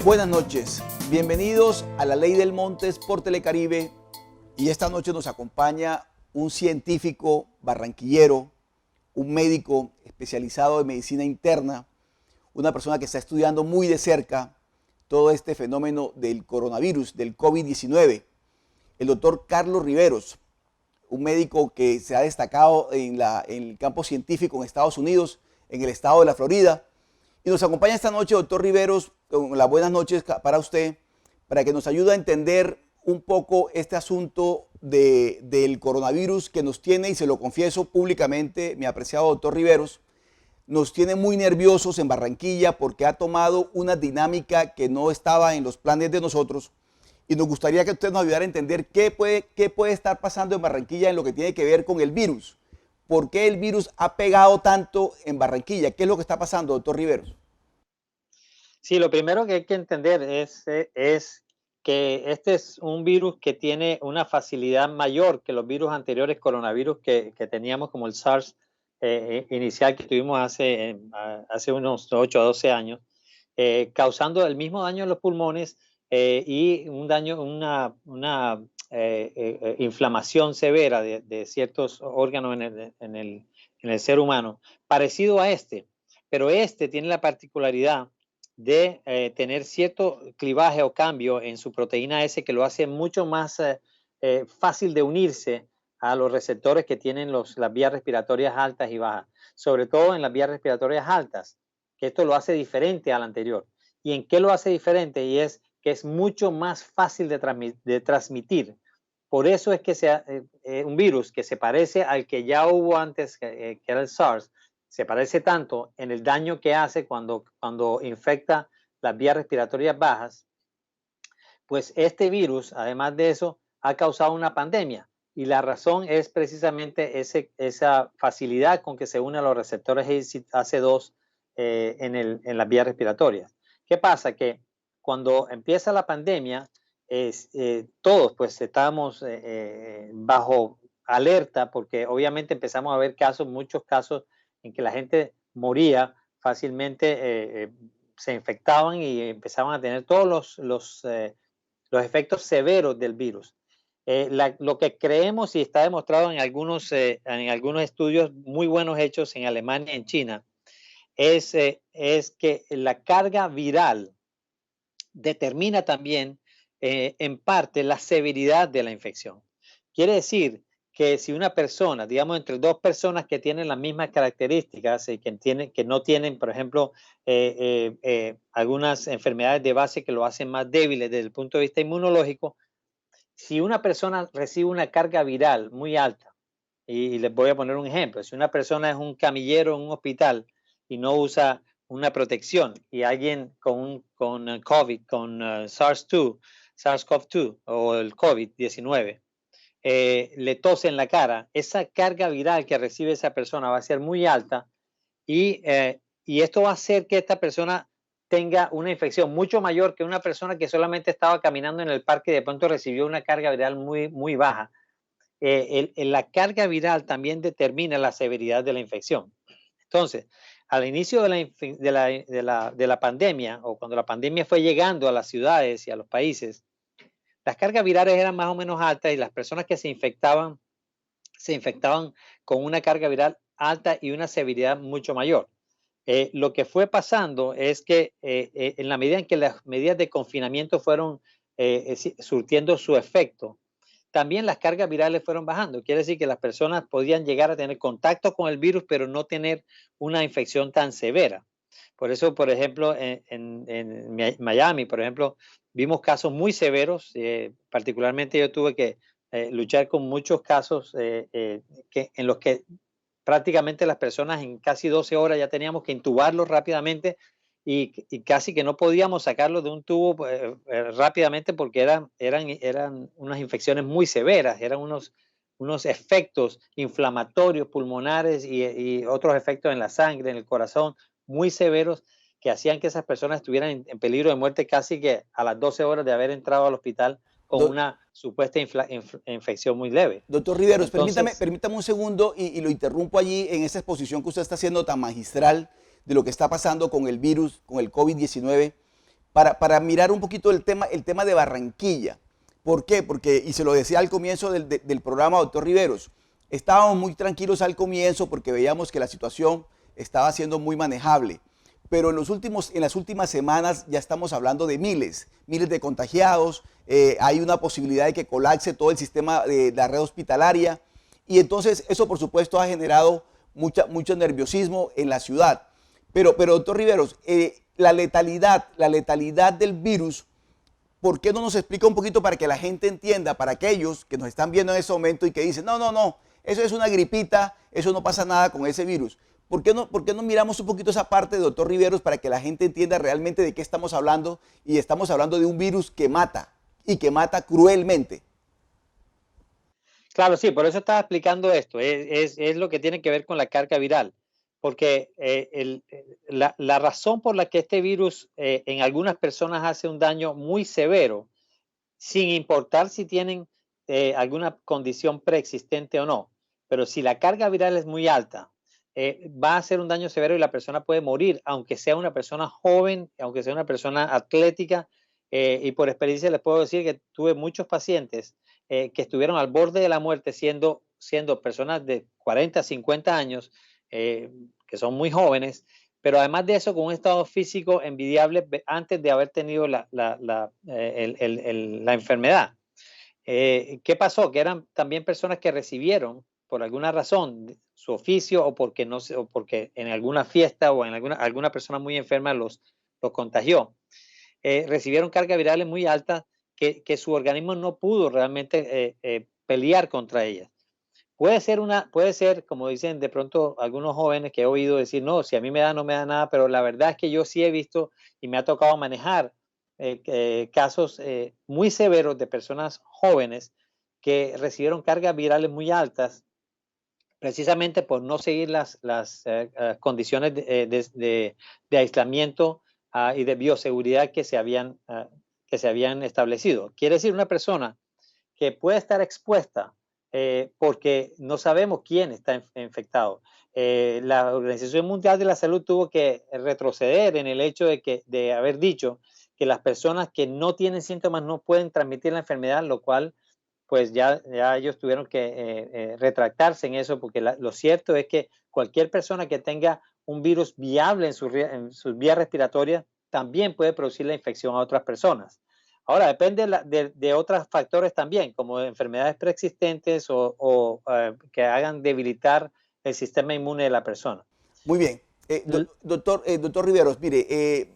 Buenas noches, bienvenidos a La Ley del Montes por Telecaribe, y esta noche nos acompaña un científico barranquillero, un médico especializado en medicina interna, una persona que está estudiando muy de cerca todo este fenómeno del coronavirus, del COVID-19, el doctor Carlos Riveros, un médico que se ha destacado en el campo científico en Estados Unidos, en el estado de la Florida. Y nos acompaña esta noche, doctor Riveros, con las buenas noches para usted, para que nos ayude a entender un poco este asunto del coronavirus que nos tiene, y se lo confieso públicamente, mi apreciado doctor Riveros, nos tiene muy nerviosos en Barranquilla porque ha tomado una dinámica que no estaba en los planes de nosotros, y nos gustaría que usted nos ayudara a entender qué puede estar pasando en Barranquilla en lo que tiene que ver con el virus. ¿Por qué el virus ha pegado tanto en Barranquilla? ¿Qué es lo que está pasando, doctor Riveros? Sí, lo primero que hay que entender es que este es un virus que tiene una facilidad mayor que los virus anteriores, coronavirus que teníamos, como el SARS inicial que tuvimos hace unos 8 a 12 años, causando el mismo daño en los pulmones y una inflamación severa de ciertos órganos en el ser humano, parecido a este, pero este tiene la particularidad de tener cierto clivaje o cambio en su proteína S que lo hace mucho más fácil de unirse a los receptores que tienen las vías respiratorias altas y bajas, sobre todo en las vías respiratorias altas, que esto lo hace diferente al anterior. ¿Y en qué lo hace diferente? Y es que es mucho más fácil de transmitir. Por eso es que sea un virus que se parece al que ya hubo antes, que era el SARS, se parece tanto en el daño que hace cuando infecta las vías respiratorias bajas, pues este virus, además de eso, ha causado una pandemia. Y la razón es precisamente esa facilidad con que se unen los receptores AC2 en las vías respiratorias. ¿Qué pasa? Que cuando empieza la pandemia, todos pues estábamos bajo alerta, porque obviamente empezamos a ver muchos casos en que la gente moría fácilmente, se infectaban y empezaban a tener todos los efectos severos del virus. Lo que creemos, y está demostrado en algunos estudios muy buenos hechos en Alemania y en China, es que la carga viral determina también en parte la severidad de la infección. Quiere decir que si una persona, digamos, entre dos personas que tienen las mismas características y que no tienen, por ejemplo, algunas enfermedades de base que lo hacen más débiles desde el punto de vista inmunológico, si una persona recibe una carga viral muy alta, y les voy a poner un ejemplo, si una persona es un camillero en un hospital y no usa una protección, y alguien con COVID, con SARS-CoV-2 o el COVID-19, le tose en la cara, esa carga viral que recibe esa persona va a ser muy alta, y esto va a hacer que esta persona tenga una infección mucho mayor que una persona que solamente estaba caminando en el parque y de pronto recibió una carga viral muy, muy baja. La carga viral también determina la severidad de la infección. Entonces, al inicio de la pandemia, o cuando la pandemia fue llegando a las ciudades y a los países, las cargas virales eran más o menos altas, y las personas que se infectaban con una carga viral alta y una severidad mucho mayor. Lo que fue pasando es que en la medida en que las medidas de confinamiento fueron surtiendo su efecto, también las cargas virales fueron bajando. Quiere decir que las personas podían llegar a tener contacto con el virus, pero no tener una infección tan severa. Por eso, por ejemplo, en Miami, por ejemplo, vimos casos muy severos. Particularmente yo tuve que luchar con muchos casos en los que prácticamente las personas en casi 12 horas ya teníamos que intubarlos rápidamente, y casi que no podíamos sacarlos de un tubo rápidamente, porque eran unas infecciones muy severas, eran unos efectos inflamatorios pulmonares y otros efectos en la sangre, en el corazón, muy severos, que hacían que esas personas estuvieran en peligro de muerte casi que a las 12 horas de haber entrado al hospital con una supuesta infección muy leve. Doctor Riveros, Entonces, permítame un segundo y lo interrumpo allí en esa exposición que usted está haciendo tan magistral de lo que está pasando con el virus, con el COVID-19. para mirar un poquito el tema de Barranquilla. ¿Por qué? Porque, y se lo decía al comienzo del programa, doctor Riveros, estábamos muy tranquilos al comienzo porque veíamos que la situación estaba siendo muy manejable. Pero en las últimas semanas ya estamos hablando de miles de contagiados, hay una posibilidad de que colapse todo el sistema de la red hospitalaria y entonces eso por supuesto ha generado mucho nerviosismo en la ciudad. Pero doctor Riveros, la letalidad del virus, ¿por qué no nos explica un poquito para que la gente entienda, para aquellos que nos están viendo en ese momento y que dicen, no, eso es una gripita, eso no pasa nada con ese virus? Por qué no miramos un poquito esa parte, doctor Riveros, para que la gente entienda realmente de qué estamos hablando? Y estamos hablando de un virus que mata y que mata cruelmente. Claro, sí, por eso estaba explicando esto. Es lo que tiene que ver con la carga viral. Porque la razón por la que este virus en algunas personas hace un daño muy severo, sin importar si tienen alguna condición preexistente o no, pero si la carga viral es muy alta, va a hacer un daño severo y la persona puede morir, aunque sea una persona joven, aunque sea una persona atlética. Y por experiencia les puedo decir que tuve muchos pacientes que estuvieron al borde de la muerte siendo personas de 40, 50 años, que son muy jóvenes, pero además de eso, con un estado físico envidiable antes de haber tenido la enfermedad. ¿Qué pasó? Que eran también personas que recibieron, por alguna razón, su oficio o porque, no, o porque en alguna fiesta o en alguna persona muy enferma los contagió. Recibieron cargas virales muy altas que su organismo no pudo realmente pelear contra ellas. Puede ser, como dicen de pronto algunos jóvenes que he oído decir, no, si a mí me da, no me da nada, pero la verdad es que yo sí he visto y me ha tocado manejar casos muy severos de personas jóvenes que recibieron cargas virales muy altas precisamente por no seguir las condiciones de aislamiento y de bioseguridad que se habían establecido. Quiere decir, una persona que puede estar expuesta porque no sabemos quién está infectado. La Organización Mundial de la Salud tuvo que retroceder en el hecho de haber dicho que las personas que no tienen síntomas no pueden transmitir la enfermedad, lo cual pues ya ellos tuvieron que retractarse en eso, porque lo cierto es que cualquier persona que tenga un virus viable en sus vías respiratorias también puede producir la infección a otras personas. Ahora, depende de otros factores también, como enfermedades preexistentes o que hagan debilitar el sistema inmune de la persona. Muy bien. Doctor Riveros, mire,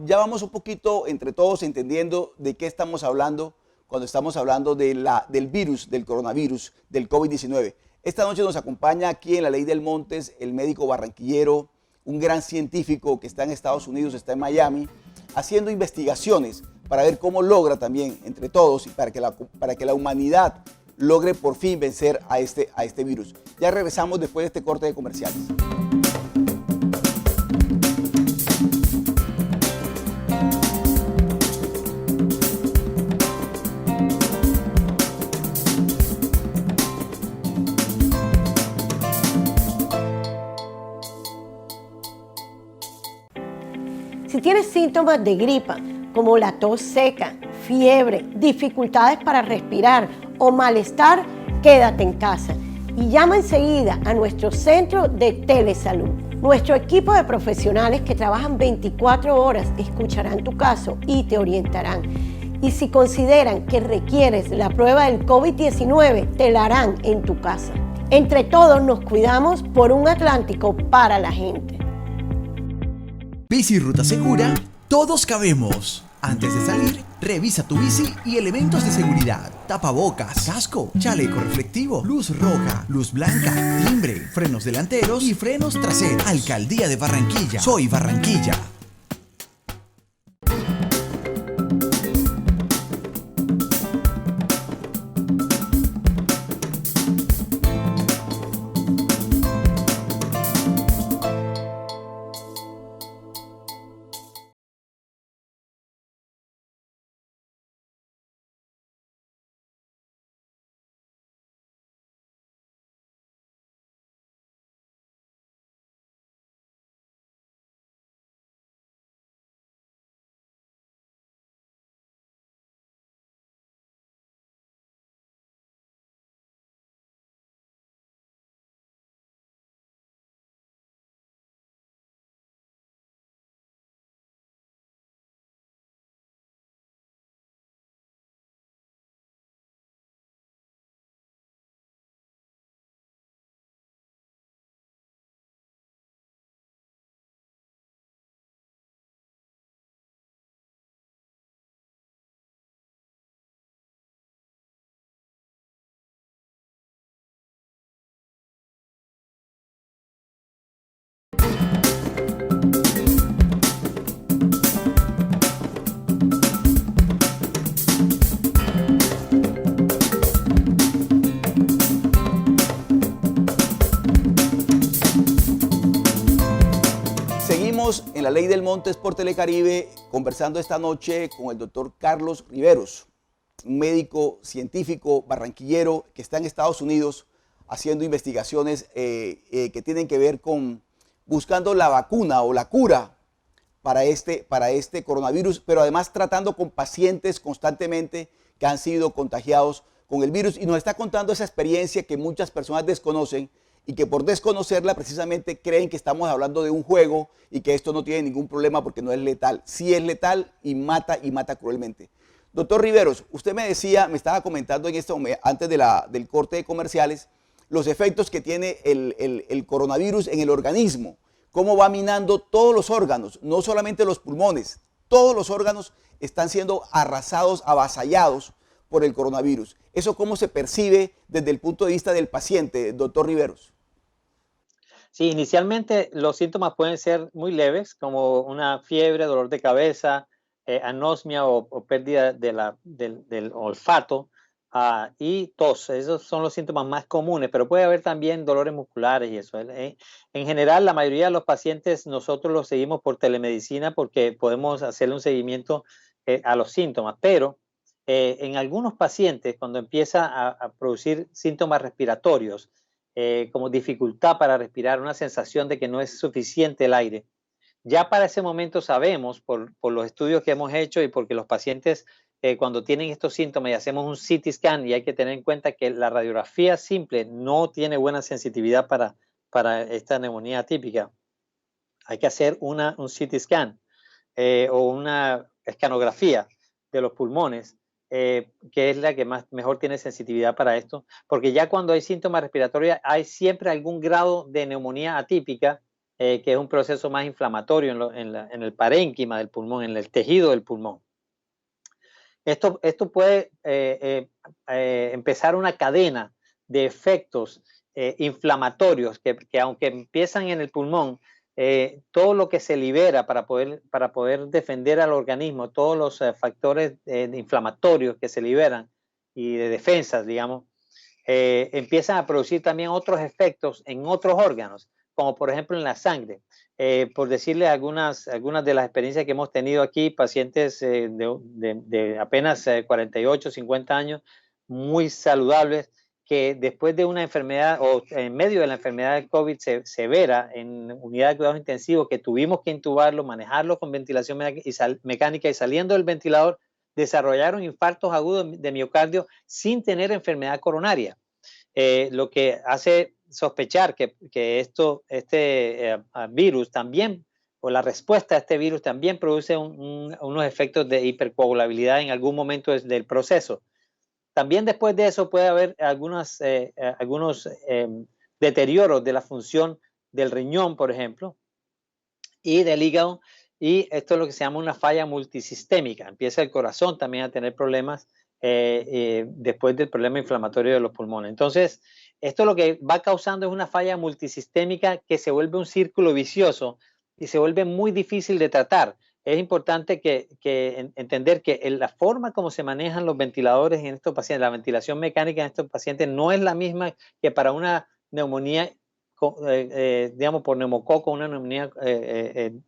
ya vamos un poquito entre todos entendiendo de qué estamos hablando cuando estamos hablando del virus, del coronavirus, del COVID-19. Esta noche nos acompaña aquí en la Ley del Montes el médico barranquillero, un gran científico que está en Estados Unidos, está en Miami, haciendo investigaciones para ver cómo logra también entre todos y para que la humanidad logre por fin vencer a este virus. Ya regresamos después de este corte de comerciales. Si tienes síntomas de gripa, como la tos seca, fiebre, dificultades para respirar o malestar, quédate en casa y llama enseguida a nuestro centro de telesalud. Nuestro equipo de profesionales que trabajan 24 horas escucharán tu caso y te orientarán. Y si consideran que requieres la prueba del COVID-19, te la harán en tu casa. Entre todos nos cuidamos por un Atlántico para la gente. Bici Ruta Segura, todos cabemos. Antes de salir, revisa tu bici y elementos de seguridad. Tapabocas, casco, chaleco reflectivo, luz roja, luz blanca, timbre, frenos delanteros y frenos traseros. Alcaldía de Barranquilla. Soy Barranquilla. La Ley del Montes por Telecaribe, conversando esta noche con el doctor Carlos Riveros, un médico científico barranquillero que está en Estados Unidos haciendo investigaciones que tienen que ver con buscando la vacuna o la cura para este coronavirus, pero además tratando con pacientes constantemente que han sido contagiados con el virus, y nos está contando esa experiencia que muchas personas desconocen y que por desconocerla precisamente creen que estamos hablando de un juego y que esto no tiene ningún problema porque no es letal. Sí es letal y mata cruelmente. Doctor Riveros, usted me decía, me estaba comentando en antes del corte de comerciales, los efectos que tiene el coronavirus en el organismo, cómo va minando todos los órganos, no solamente los pulmones, todos los órganos están siendo arrasados, avasallados por el coronavirus. ¿Eso cómo se percibe desde el punto de vista del paciente, doctor Riveros? Sí, inicialmente los síntomas pueden ser muy leves, como una fiebre, dolor de cabeza, anosmia o pérdida del olfato y tos. Esos son los síntomas más comunes, pero puede haber también dolores musculares y eso. En general, la mayoría de los pacientes nosotros los seguimos por telemedicina porque podemos hacerle un seguimiento a los síntomas, pero en algunos pacientes, cuando empieza a producir síntomas respiratorios, como dificultad para respirar, una sensación de que no es suficiente el aire, ya para ese momento sabemos, por los estudios que hemos hecho y porque los pacientes cuando tienen estos síntomas y hacemos un CT scan, y hay que tener en cuenta que la radiografía simple no tiene buena sensibilidad para esta neumonía atípica, hay que hacer un CT scan o una escanografía de los pulmones, que es la que mejor tiene sensitividad para esto, porque ya cuando hay síntomas respiratorios hay siempre algún grado de neumonía atípica, que es un proceso más inflamatorio en el parénquima del pulmón, en el tejido del pulmón. Esto puede empezar una cadena de efectos inflamatorios que aunque empiezan en el pulmón, todo lo que se libera para poder defender al organismo, todos los factores inflamatorios que se liberan y de defensas, digamos, empiezan a producir también otros efectos en otros órganos, como por ejemplo en la sangre. Por decirle algunas de las experiencias que hemos tenido aquí, pacientes de apenas 48, 50 años, muy saludables, que después de una enfermedad o en medio de la enfermedad de COVID severa en unidad de cuidados intensivos, que tuvimos que intubarlo, manejarlo con ventilación mecánica y saliendo del ventilador, desarrollaron infartos agudos de miocardio sin tener enfermedad coronaria. Lo que hace sospechar que este virus también, o la respuesta a este virus también produce unos efectos de hipercoagulabilidad en algún momento del proceso. También después de eso puede haber algunos deterioros de la función del riñón, por ejemplo, y del hígado, y esto es lo que se llama una falla multisistémica. Empieza el corazón también a tener problemas después del problema inflamatorio de los pulmones. Entonces, esto lo que va causando es una falla multisistémica que se vuelve un círculo vicioso y se vuelve muy difícil de tratar. Es importante entender que la forma como se manejan los ventiladores en estos pacientes, la ventilación mecánica en estos pacientes no es la misma que para una neumonía, digamos por neumococo, una neumonía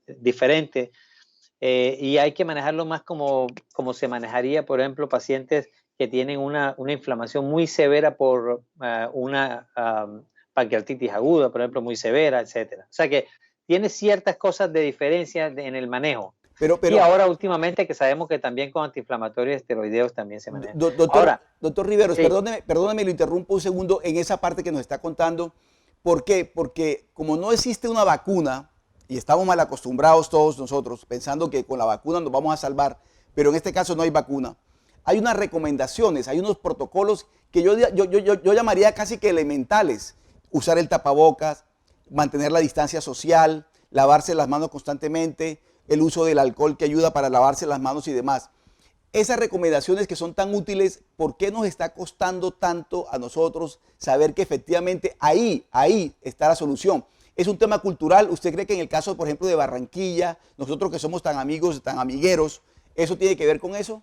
diferente. Y hay que manejarlo más como se manejaría, por ejemplo, pacientes que tienen una inflamación muy severa por una pancreatitis aguda, por ejemplo, muy severa, etc. O sea que tiene ciertas cosas de diferencia en el manejo. Y ahora últimamente que sabemos que también con antiinflamatorios esteroideos también se maneja. Doctor Riveros, sí. perdóneme, lo interrumpo un segundo en esa parte que nos está contando. ¿Por qué? Porque como no existe una vacuna, y estamos mal acostumbrados todos nosotros, pensando que con la vacuna nos vamos a salvar, pero en este caso no hay vacuna. Hay unas recomendaciones, hay unos protocolos que yo llamaría casi que elementales. Usar el tapabocas, mantener la distancia social, lavarse las manos constantemente, el uso del alcohol que ayuda para lavarse las manos y demás. Esas recomendaciones que son tan útiles, ¿por qué nos está costando tanto a nosotros saber que efectivamente ahí está la solución? Es un tema cultural. ¿Usted cree que en el caso, por ejemplo, de Barranquilla, nosotros que somos tan amigos, tan amigueros, eso tiene que ver con eso?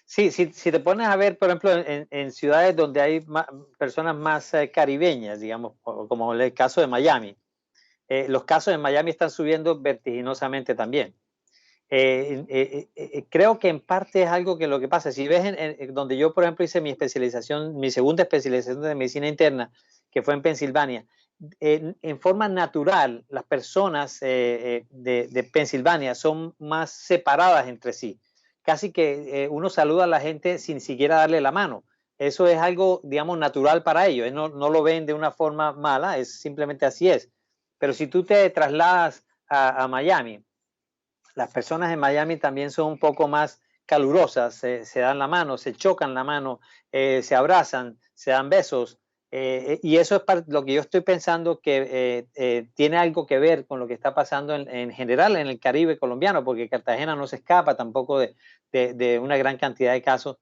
Sí, si te pones a ver, por ejemplo, en ciudades donde hay personas más caribeñas, digamos, como el caso de Miami, los casos en Miami están subiendo vertiginosamente también. Creo que en parte es algo que lo que pasa, si ves donde yo, por ejemplo, hice mi especialización, mi segunda especialización de medicina interna, que fue en Pensilvania, en forma natural, las personas de Pensilvania son más separadas entre sí. Casi que uno saluda a la gente sin siquiera darle la mano. Eso es algo, digamos, natural para ellos. No lo ven de una forma mala, es simplemente así es. Pero si tú te trasladas a Miami, las personas en Miami también son un poco más calurosas, se dan la mano, se chocan la mano, se abrazan, se dan besos. Y eso es lo que yo estoy pensando que tiene algo que ver con lo que está pasando en general en el Caribe colombiano, porque Cartagena no se escapa tampoco de una gran cantidad de casos,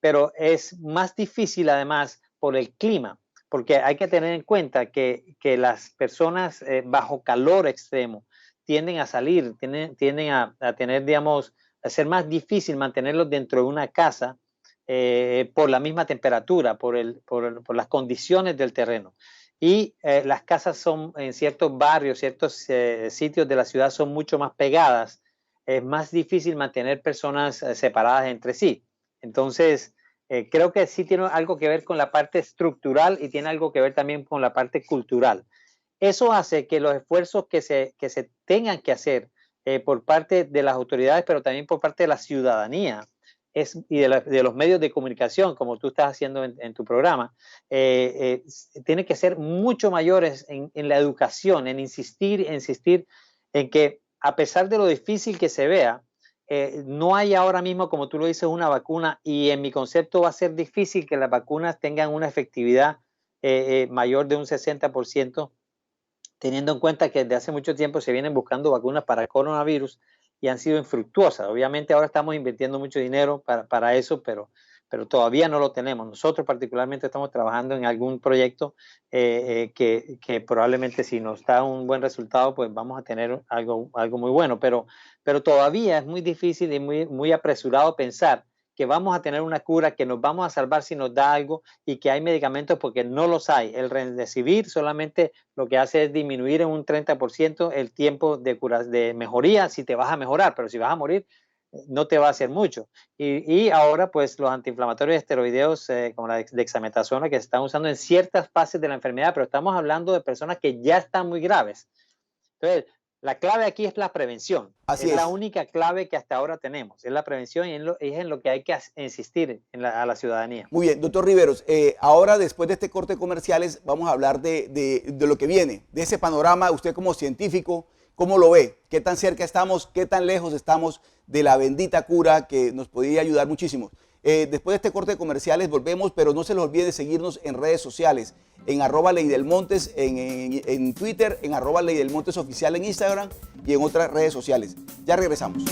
pero es más difícil además por el clima, porque hay que tener en cuenta que las personas bajo calor extremo tienden a salir, tienden a tener, digamos, a ser más difícil mantenerlos dentro de una casa por la misma temperatura, por las condiciones del terreno. Y las casas son en ciertos barrios, ciertos sitios de la ciudad son mucho más pegadas. Es más difícil mantener personas separadas entre sí. Entonces, creo que sí tiene algo que ver con la parte estructural y tiene algo que ver también con la parte cultural. Eso hace que los esfuerzos que se tengan que hacer por parte de las autoridades, pero también por parte de la ciudadanía y de los medios de comunicación, como tú estás haciendo en tu programa, tienen que ser mucho mayores en la educación, en insistir en que a pesar de lo difícil que se vea, no hay ahora mismo, como tú lo dices, una vacuna, y en mi concepto va a ser difícil que las vacunas tengan una efectividad mayor de un 60%, teniendo en cuenta que desde hace mucho tiempo se vienen buscando vacunas para el coronavirus y han sido infructuosas. Obviamente ahora estamos invirtiendo mucho dinero para eso, pero todavía no lo tenemos. Nosotros particularmente estamos trabajando en algún proyecto que probablemente si nos da un buen resultado, pues vamos a tener algo muy bueno, pero todavía es muy difícil y muy apresurado pensar que vamos a tener una cura, que nos vamos a salvar si nos da algo y que hay medicamentos, porque no los hay. El Remdesivir solamente lo que hace es disminuir en un 30% el tiempo de mejoría si te vas a mejorar, pero si vas a morir no te va a hacer mucho. Y ahora pues los antiinflamatorios esteroideos como la dexametasona, que se están usando en ciertas fases de la enfermedad, pero estamos hablando de personas que ya están muy graves. Entonces, la clave aquí es la prevención. Así es es. la única clave que hasta ahora tenemos. Es la prevención y es en lo que hay que insistir a la ciudadanía. Muy bien, doctor Riveros, ahora después de este corte de comerciales vamos a hablar de lo que viene, de ese panorama. Usted como científico, ¿cómo lo ve? ¿Qué tan cerca estamos? ¿Qué tan lejos estamos de la bendita cura que nos podría ayudar muchísimo? Después de este corte de comerciales volvemos, pero no se les olvide seguirnos en redes sociales, en @leydelmontes en Twitter, en @leydelmontes oficial en Instagram y en otras redes sociales. Ya regresamos.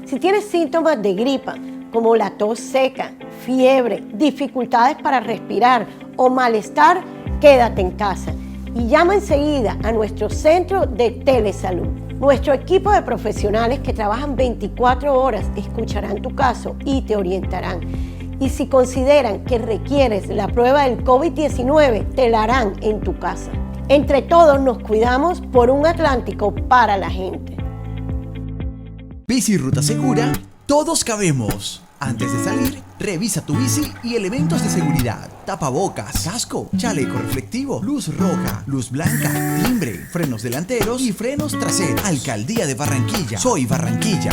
Si tienes síntomas de gripa, como la tos seca, fiebre, dificultades para respirar o malestar, quédate en casa y llama enseguida a nuestro centro de telesalud. Nuestro equipo de profesionales que trabajan 24 horas escucharán tu caso y te orientarán. Y si consideran que requieres la prueba del COVID-19, te la harán en tu casa. Entre todos nos cuidamos por un Atlántico para la gente. Bici Ruta Segura, todos cabemos. Antes de salir, revisa tu bici y elementos de seguridad. Tapabocas, casco, chaleco reflectivo, luz roja, luz blanca, timbre, frenos delanteros y frenos traseros. Alcaldía de Barranquilla. Soy Barranquilla.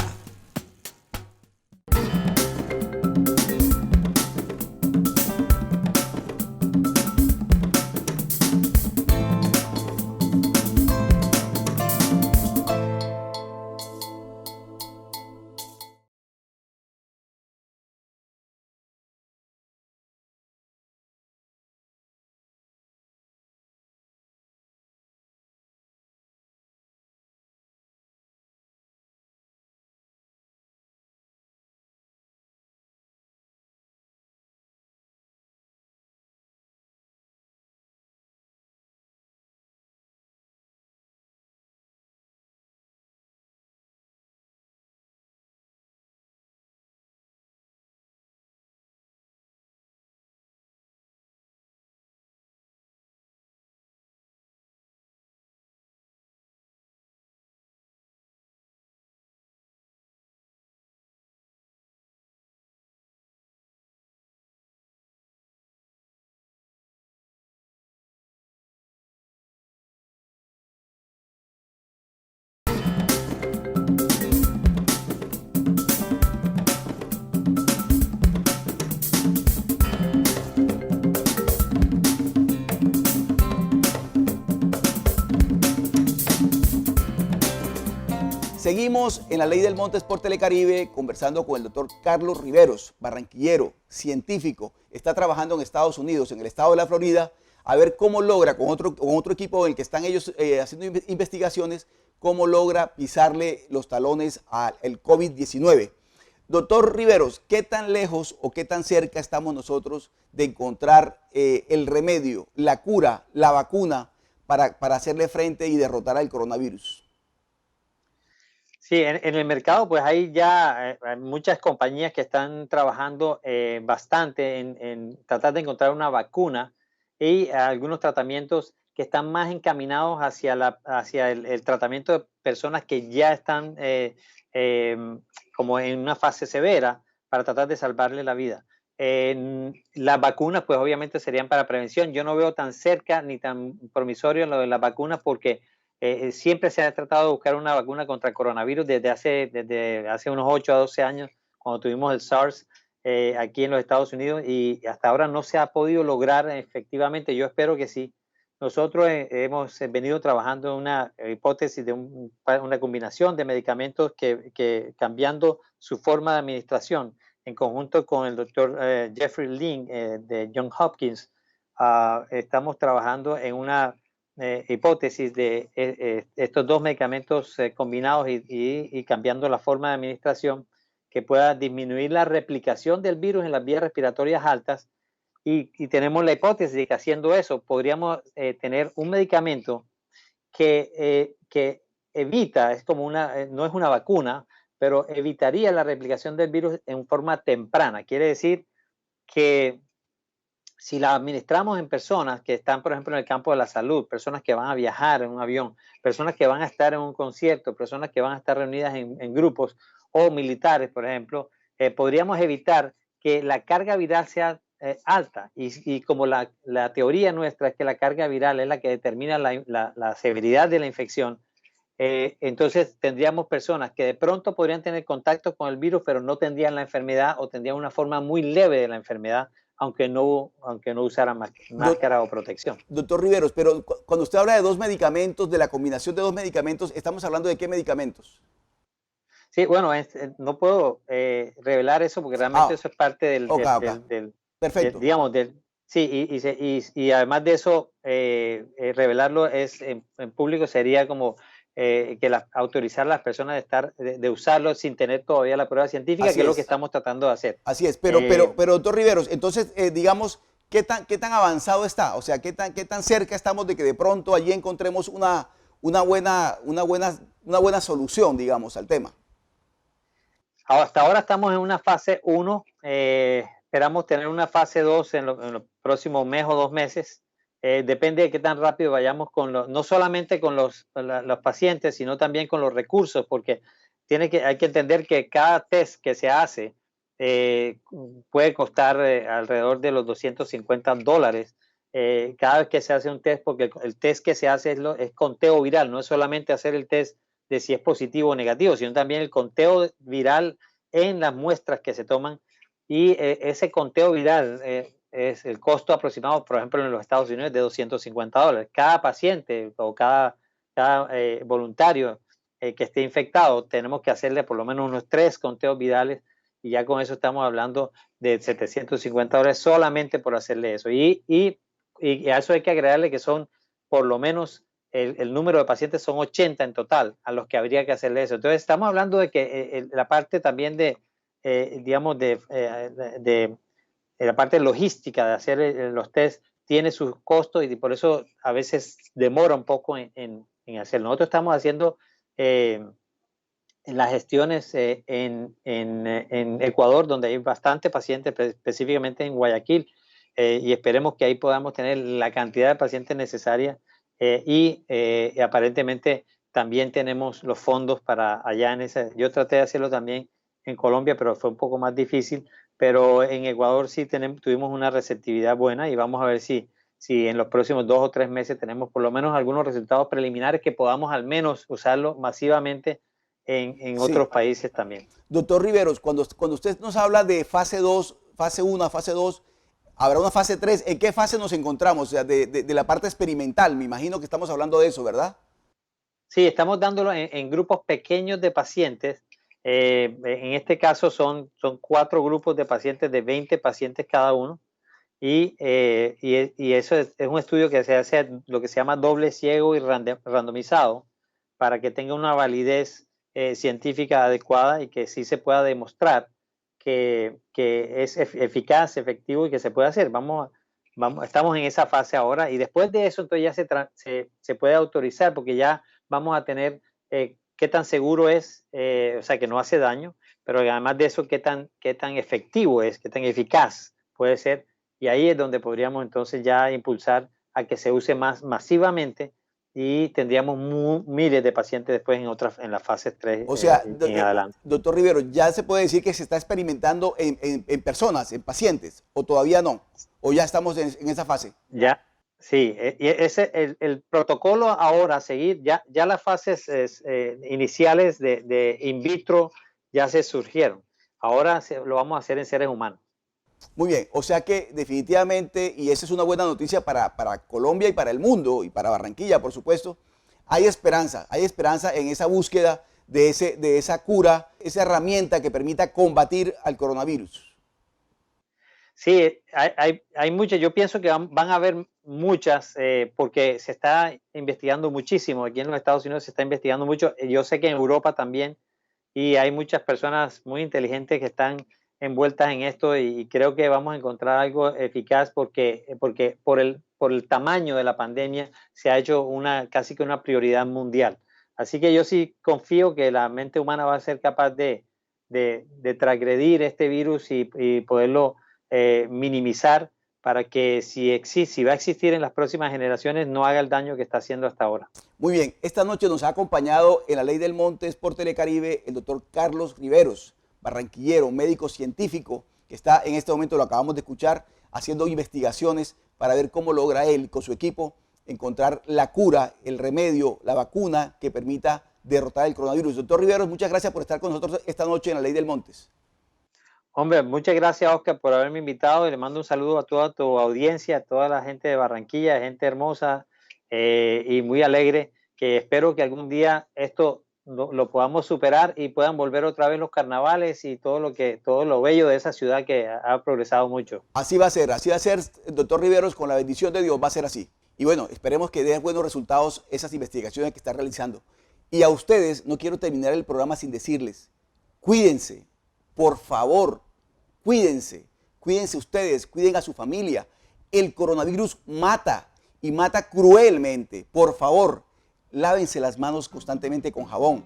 Seguimos en La Ley del Monte por Telecaribe conversando con el doctor Carlos Riveros, barranquillero, científico. Está trabajando en Estados Unidos, en el estado de la Florida, a ver cómo logra, con otro equipo en el que están ellos haciendo investigaciones, cómo logra pisarle los talones al COVID-19. Doctor Riveros, ¿qué tan lejos o qué tan cerca estamos nosotros de encontrar el remedio, la cura, la vacuna para hacerle frente y derrotar al coronavirus? Sí, en el mercado pues hay ya hay muchas compañías que están trabajando bastante en tratar de encontrar una vacuna y algunos tratamientos que están más encaminados hacia el tratamiento de personas que ya están como en una fase severa para tratar de salvarle la vida. Las vacunas pues obviamente serían para prevención. Yo no veo tan cerca ni tan promisorio lo de las vacunas porque siempre se ha tratado de buscar una vacuna contra el coronavirus desde hace unos 8 a 12 años, cuando tuvimos el SARS aquí en los Estados Unidos, y hasta ahora no se ha podido lograr efectivamente. Yo espero que sí. Nosotros hemos venido trabajando en una hipótesis de una combinación de medicamentos que cambiando su forma de administración, en conjunto con el doctor Jeffrey Lin de Johns Hopkins, estamos trabajando en una hipótesis de estos dos medicamentos combinados y cambiando la forma de administración que pueda disminuir la replicación del virus en las vías respiratorias altas y tenemos la hipótesis de que haciendo eso podríamos tener un medicamento que evita, es como no es una vacuna, pero evitaría la replicación del virus en forma temprana. Quiere decir que si la administramos en personas que están, por ejemplo, en el campo de la salud, personas que van a viajar en un avión, personas que van a estar en un concierto, personas que van a estar reunidas en grupos, o militares, por ejemplo, podríamos evitar que la carga viral sea alta. Y como la teoría nuestra es que la carga viral es la que determina la severidad de la infección, entonces tendríamos personas que de pronto podrían tener contacto con el virus, pero no tendrían la enfermedad o tendrían una forma muy leve de la enfermedad, aunque no usaran máscara o protección. Doctor Riveros, pero cuando usted habla de dos medicamentos, de la combinación de dos medicamentos, ¿estamos hablando de qué medicamentos? Sí, bueno, no puedo revelar eso porque realmente eso es parte del perfecto. Sí, y además de eso, revelarlo en público sería como autorizar a las personas de usarlo sin tener todavía la prueba científica, que es lo que estamos tratando de hacer. Así es, pero doctor Riveros, entonces, digamos, ¿qué tan avanzado está? O sea, ¿qué tan cerca estamos de que de pronto allí encontremos una buena solución, digamos, al tema? Hasta ahora estamos en una fase 1, esperamos tener una fase 2 en los próximos mes o 2 meses. Depende de qué tan rápido vayamos no solamente con los pacientes, sino también con los recursos, porque hay que entender que cada test que se hace puede costar alrededor de los $250 cada vez que se hace un test, porque el test que se hace es conteo viral, no es solamente hacer el test de si es positivo o negativo, sino también el conteo viral en las muestras que se toman, y ese conteo viral es el costo aproximado, por ejemplo, en los Estados Unidos, de $250. Cada paciente o cada voluntario que esté infectado, tenemos que hacerle por lo menos unos 3 conteos virales, y ya con eso estamos hablando de $750 solamente por hacerle eso. Y a eso hay que agregarle que son por lo menos el número de pacientes son 80 en total a los que habría que hacerle eso. Entonces estamos hablando de que la parte también digamos, la parte logística de hacer los test tiene sus costos, y por eso a veces demora un poco en hacerlo. Nosotros estamos haciendo las gestiones en Ecuador, donde hay bastante pacientes, específicamente en Guayaquil, y esperemos que ahí podamos tener la cantidad de pacientes necesaria, y aparentemente también tenemos los fondos para allá en ese. Yo traté de hacerlo también en Colombia, pero fue un poco más difícil. Pero en Ecuador sí tuvimos una receptividad buena, y vamos a ver si en los próximos 2 o 3 meses tenemos por lo menos algunos resultados preliminares que podamos al menos usarlo masivamente en otros países también. Doctor Riveros, cuando usted nos habla de fase 2, fase 1, fase 2, habrá una fase 3, ¿en qué fase nos encontramos? O sea, de la parte experimental, me imagino que estamos hablando de eso, ¿verdad? Sí, estamos dándolo en grupos pequeños de pacientes. En este caso son 4 grupos de pacientes de 20 pacientes cada uno. Y eso es un estudio que se hace lo que se llama doble ciego y randomizado para que tenga una validez científica adecuada y que sí se pueda demostrar que es eficaz, efectivo y que se puede hacer. Estamos en esa fase ahora y después de eso entonces ya se puede autorizar porque ya vamos a tener qué tan seguro es, o sea, que no hace daño, pero además de eso, qué tan efectivo es, qué tan eficaz puede ser. Y ahí es donde podríamos entonces ya impulsar a que se use más masivamente y tendríamos miles de pacientes después en las fases 3 O sea, en adelante. doctor Rivero, ¿ya se puede decir que se está experimentando en personas, en pacientes, o todavía no? ¿O ya estamos en esa fase? Ya, sí, y el protocolo ahora a seguir, ya las fases iniciales de in vitro ya se surgieron. Ahora lo vamos a hacer en seres humanos. Muy bien, o sea que definitivamente, y esa es una buena noticia para Colombia y para el mundo, y para Barranquilla, por supuesto, hay esperanza en esa búsqueda de esa cura, esa herramienta que permita combatir al coronavirus. Sí, hay muchas, yo pienso que van a haber muchas, porque se está investigando muchísimo, aquí en los Estados Unidos se está investigando mucho, yo sé que en Europa también, y hay muchas personas muy inteligentes que están envueltas en esto y creo que vamos a encontrar algo eficaz porque por el tamaño de la pandemia se ha hecho casi que una prioridad mundial. Así que yo sí confío que la mente humana va a ser capaz de transgredir este virus y poderlo minimizar para que si va a existir en las próximas generaciones no haga el daño que está haciendo hasta ahora. Muy bien, esta noche nos ha acompañado en La Ley del Montes por Telecaribe el doctor Carlos Riveros, barranquillero, médico científico, que está en este momento, lo acabamos de escuchar, haciendo investigaciones para ver cómo logra él, con su equipo, encontrar la cura, el remedio, la vacuna que permita derrotar el coronavirus. Doctor Riveros, muchas gracias por estar con nosotros esta noche en La Ley del Montes. Hombre, muchas gracias, Oscar, por haberme invitado y le mando un saludo a toda tu audiencia, a toda la gente de Barranquilla, gente hermosa y muy alegre, que espero que algún día esto lo podamos superar y puedan volver otra vez los carnavales y todo lo bello de esa ciudad que ha progresado mucho. Así va a ser, doctor Riveros, con la bendición de Dios va a ser así. Y bueno, esperemos que den buenos resultados esas investigaciones que está realizando. Y a ustedes, no quiero terminar el programa sin decirles, cuídense, por favor, cuídense ustedes, cuiden a su familia. El coronavirus mata y mata cruelmente. Por favor, lávense las manos constantemente con jabón,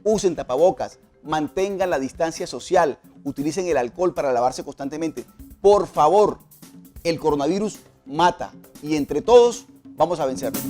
usen tapabocas, mantengan la distancia social, utilicen el alcohol para lavarse constantemente. Por favor, el coronavirus mata y entre todos vamos a vencerlo.